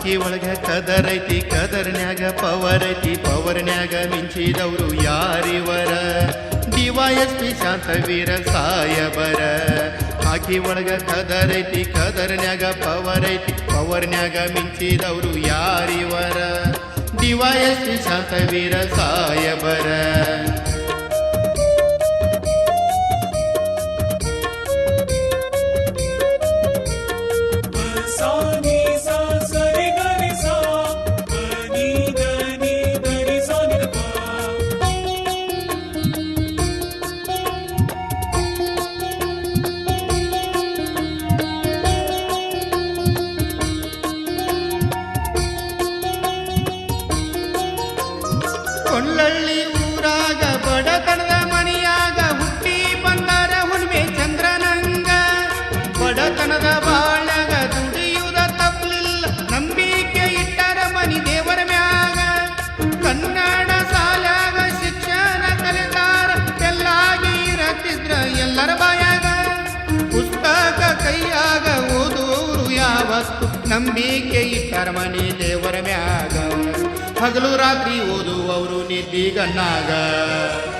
ಹಾಕಿ ಒಳಗ ಕದರೈತಿ ಕದರ್ನ್ಯಾಗ ಪವರ್ ಐತಿ ಪವರ್ನ್ಯಾಗ ಮಿಂಚಿದವರು ಯಾರಿವರ DYSP ಶಾಂತವೀರ ಸಾಯಬರ ಹಾಕಿ ಒಳಗ ಕದರೈತಿ ಕದರ್ನ್ಯಾಗ ಪವರ್ ಐತಿ ಪವರ್ನ್ಯಾಗ ಮಿಂಚಿದವರು ಯಾರಿವರ DYSP ಶಾಂತವೀರ ಸಾಯಬರ ಕೊಳ್ಳಳ್ಳಿ ಊರಾಗ ಬಡತನದ ಮನಿಯಾಗ ಹುಟ್ಟಿ ಬಂದಾರ ಹುಣ್ಮೆ ಚಂದ್ರನಂಗ ಬಡತನದ ಬಾಳಗ ದುಡಿಯುವುದ ತಪ್ಪಲಿಲ್ಲ ನಂಬಿಕೆ ಇಟ್ಟರ ಮನಿ ದೇವರ ಮ್ಯಾಗ ಕನ್ನಡ ಶಾಲ್ಯಾಗ ಶಿಕ್ಷಣ ಕಲಿತಾರ ಎಲ್ಲಾಗಿ ಇರತಿದ್ರ ಎಲ್ಲರ ಬಾಯಾಗ ಪುಸ್ತಕ ಕೈಯಾಗ ಓದುವರು ಯಾವತ್ತು ನಂಬಿಕೆ ಇಟ್ಟರ ಮನಿ ದೇವರ ಮ್ಯಾಗ ಹಗಲು ರಾತ್ರಿ ಓದುವವರು ನಿದ್ದಿಗಣ್ಣಾಗ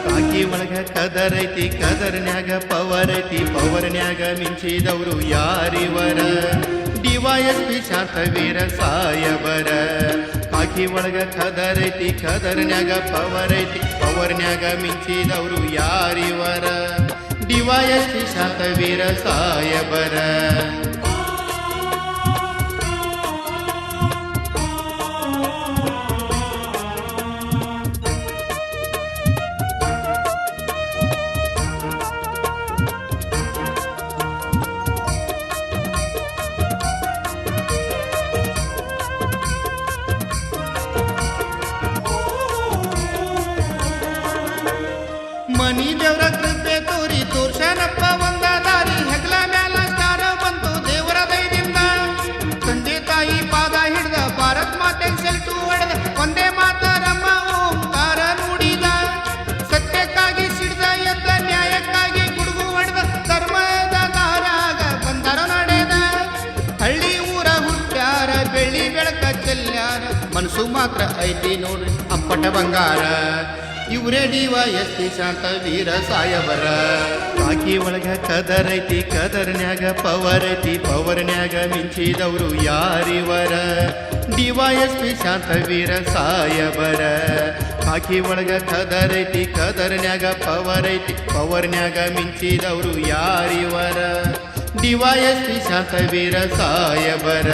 ಹಾಕಿ ಒಳಗ ಕದರೈತಿ ಕದರ್ನ್ಯಾಗ ಪವರ್ ಐತಿ ಪವರ್ನ್ಯಾಗ ಮಿಂಚಿದವರು ಯಾರಿವರ DYSP ಶಾಂತವೀರ ಸಾಯಬರ ಹಾಕಿ ಒಳಗ ಕದರೈತಿ ಕದರ್ನ್ಯಾಗ ಪವರ್ ಐತಿ ಪವರ್ನ್ಯಾಗ ಮಿಂಚಿದವರು ಯಾರಿವರ DYSP ಶಾಂತವೀರ ಸಾಯಬರ ಮನಿ ದೇವ್ರ ಕೃಪೆ ತೋರಿ ತೋರ್ಸನಪ್ಪ ಒಂದ ದಾರಿ ಹೆಗ್ಲ ಮ್ಯಾಲ ಸ್ಟಾರ ಬಂತು ದೇವರ ದಯದಿಂದ ತಂದೆ ತಾಯಿ ಪಾದ ಹಿಡ್ದ ಭಾರತ್ ಮಾತೆ ಸೆಲ್ಟು ಹೊಡೆದ ಒಂದೇ ಮಾತರಮ್ಮ ಓಂಕಾರ ನುಡಿದ ಸತ್ಯಕ್ಕಾಗಿ ಸಿಡ್ದ ಎದ್ದ ನ್ಯಾಯಕ್ಕಾಗಿ ಗುಡುಗು ಹೊಡೆದ ಧರ್ಮದ ದಾರಾಗ ಬಂದರ ನಡೆದ ಹಳ್ಳಿ ಊರ ಹುಟ್ಟ್ಯಾರ ಬೆಳ್ಳಿ ಬೆಳಕ ಚೆಲ್ಯಾರ ಮನಸ್ಸು ಮಾತ್ರ ಐತಿ ನೋಡ್ರಿ ಅಪ್ಪಟ ಬಂಗಾರ ಇವರೇ DYSP ಶಾಂತವೀರ ಸಾಯಬರ ಹಾಕಿ ಒಳಗ ಕದರೈತಿ ಕದರ್ನ್ಯಾಗ ಪವರ್ ಐತಿ ಪವರ್ನ್ಯಾಗ ಮಿಂಚಿದವರು ಯಾರಿವರ DYSP ಶಾಂತವೀರ ಸಾಯಬರ ಹಾಕಿ ಒಳಗ ಕದರೈತಿ ಕದರ್ನ್ಯಾಗ ಪವರ್ ಐತಿ ಪವರ್ನ್ಯಾಗ ಮಿಂಚಿದವರು ಯಾರಿವರ DYSP ಶಾಂತವೀರ ಸಾಯಬರ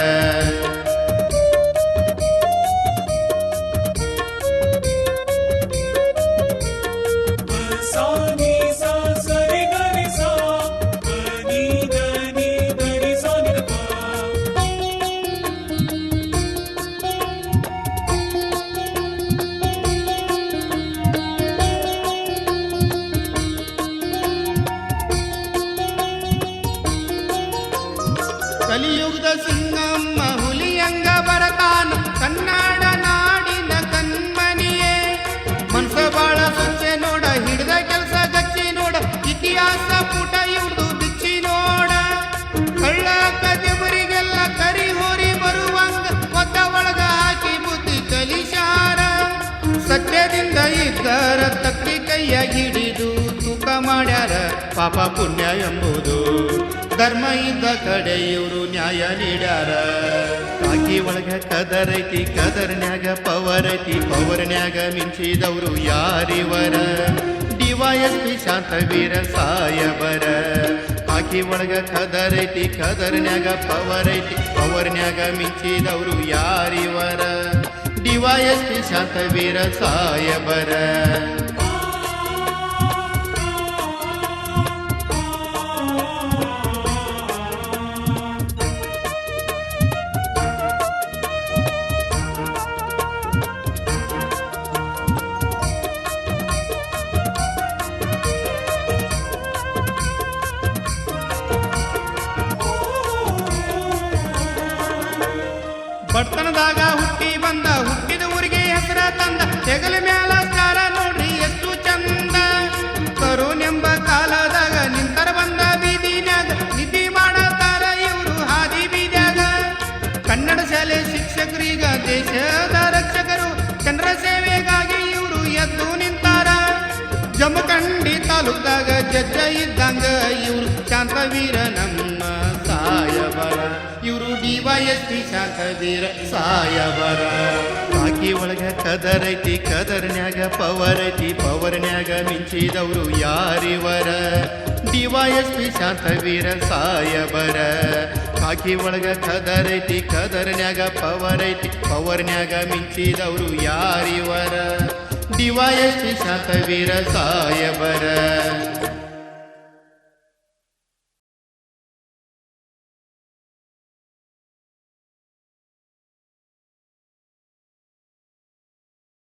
ಕಲಿಯುಗದ ಸಿಂಗಮ್ಮ ಹುಲಿಯಂಗ ಬರತಾನ ಕನ್ನಡ ನಾಡಿನ ಕಣ್ಮನಿಯೇ ಮನ್ಸ ಬಾಳ ಸ್ವಚ್ಛ ನೋಡ ಹಿಡ್ದ ಕೆಲಸ ಗಚ್ಚಿ ನೋಡ ಇತಿಹಾಸ ಪುಟ ಇವ್ರದು ಬಿಚ್ಚಿ ನೋಡ ಕಳ್ಳ ಕದಿಬರಿಗೆಲ್ಲ ಕರಿ ಹೋರಿ ಬರುವಂಗ ಒದ್ದ ಒಳಗ ಹಾಕಿ ಬುದ್ಧಿ ಕಲಿಶಾರ ಸತ್ಯದಿಂದ ಇದ್ದರ ತಕ್ಕಿ ಕೈಯಾಗ ಹಿಡಿದು ತೂಕ ಮಾಡ್ಯಾರ ಪಾಪ ಪುಣ್ಯ ಎಂಬುದು ಧರ್ಮ ಇದ್ದ ಕಡೆ ಇವರು ನ್ಯಾಯ ನೀಡ್ಯಾರ ಹಾಕಿ ಒಳಗ ಕದರೈತಿ ಕದರ್ನ್ಯಾಗ ಪವರ್ ಐತಿ ಪವರ್ನ್ಯಾಗ ಮಿಂಚಿದವರು ಯಾರಿವರ DYSP ಶಾಂತವೀರ ಸಾಯಬರ ಹಾಕಿ ಒಳಗ ಕದರೈತಿ ಕದರ್ನ್ಯಾಗ ಪವರ್ ಐತಿ ಪವರ್ನ್ಯಾಗ ಮಿಂಚಿದವರು ಯಾರಿವರ DYSP ಶಾಂತವೀರ ಸಾಯಬರ ಬಡತನದಾಗ ಹುಟ್ಟಿ ಬಂದ ಹುಟ್ಟಿದ ಊರಿಗೆ ಹೆಸರ ತಂದ ಹೆಗಲ ಮ್ಯಾಲ ಸ್ಟಾರ ನೋಡ್ರಿ ಎಷ್ಟು ಚಂದ ಕರೋನೆಂಬ ಕಾಲದಾಗ ನಿಂತರ ಬಂದ ಬೀದಿನ್ಯಾಗ ನಿಧಿ ಮಾಡತಾರ ಇವರು ಹಾದಿ ಬೀದ್ಯಾಗ ಕನ್ನಡ ಶಾಲೆ ಶಿಕ್ಷಕರು ತಾಲೂಕ್ದಾಗ ಜಜ್ಜ ಇದ್ದಂಗ ಇವರು ಶಾಂತವೀರ ನಮ್ಮ ಸಾಯಬರ. ಇವರು DYSP ಶಾಂತವೀರ ಸಾಯಬರ. ಕಾಕಿ ಒಳಗ ಕದರೈತಿ ಕದರ್ನ್ಯಾಗ ಪವರ್ ಐತಿ ಪವರ್ನ್ಯಾಗ ಮಿಂಚಿದವರು ಯಾರಿವರ. DYSP ಶಾಂತವೀರ ಸಾಯಬರ. ಕಾಕಿ ಒಳಗ ಕದರೈತಿ ಕದರ್ನ್ಯಾಗ ಪವರ್ ಐತಿ ಪವರ್ನ್ಯಾಗ ಮಿಂಚಿದವರು ಯಾರಿವರ. DYSP ಶಾಂತವೀರ ಸಾಯಬರ.